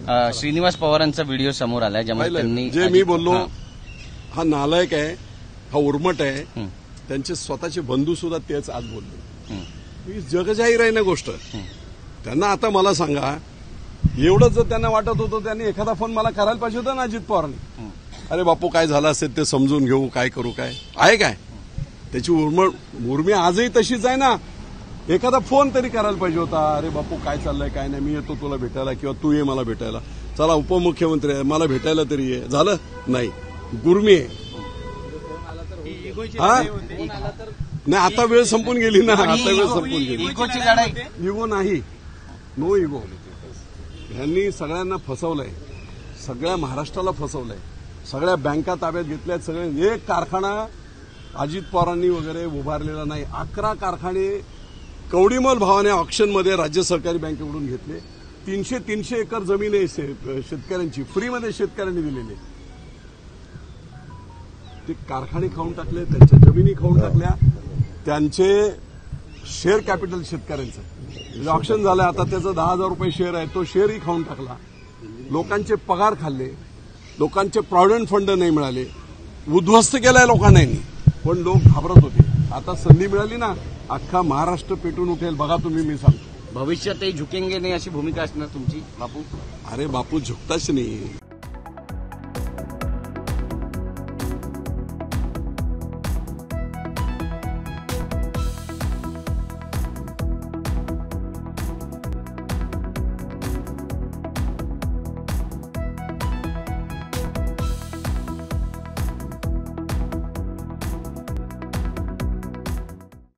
श्रीनिवास पवारांचा व्हिडिओ समोर आलाय ज्यामध्ये त्यांनी जे मी बोललो हा नालायक आहे, हा उर्मट आहे, त्यांचे स्वतःचे बंधू सुद्धा तेच आज बोलले. ही जगजाहीर आहे ना गोष्ट. त्यांना आता मला सांगा, एवढं जर त्यांना वाटत होतं त्यांनी एखादा फोन मला करायला पाहिजे होता ना अजित पवारांनी. अरे बापू काय झालं असेल ते समजून घेऊ, काय करू, काय आहे काय त्याची उर्मी आजही तशीच आहे ना. एखादा फोन तरी करायला पाहिजे होता. अरे बापू काय चाललंय काय नाही, मी येतो तुला भेटायला किंवा तू ये मला भेटायला. चला उपमुख्यमंत्री आहे मला भेटायला तरी ये. झालं नाही, गुर्मी आहे. हा नाही, आता वेळ संपून गेली ना, आता वेळ संपून गेली. इगो नाही, नो इगो. यांनी सगळ्यांना फसवलंय, सगळ्या महाराष्ट्राला फसवलंय, सगळ्या बँका ताब्यात घेतल्यात. सगळे एक कारखाना अजित पवारांनी वगैरे उभारलेला नाही. 11 कारखाने कवडीमोल भावाने ऑक्शनमध्ये राज्य सहकारी बँकेकडून घेतले. 300 एकर जमीन आहे शेतकऱ्यांची, फ्रीमध्ये शेतकऱ्यांनी दिलेली. ते कारखाने खाऊन टाकले, त्यांच्या जमिनी खाऊन टाकल्या, त्यांचे शेअर कॅपिटल शेतकऱ्यांचं ऑक्शन झालं. आता त्याचं 10,000 रुपये शेअर आहे, तो शेअरही खाऊन टाकला. लोकांचे पगार खाल्ले, लोकांचे प्रॉव्हिडंट फंड नाही मिळाले, उद्ध्वस्त केलाय लोकांना. पण लोक घाबरत होते. आता संधी मिळाली ना, अख्खा महाराष्ट्र पेटून उठेल बघा तुम्ही. मी सांगतो भविष्यातही झुकेंगे नाही अशी भूमिका असणार तुमची बापू. अरे बापू झुकताच नाही.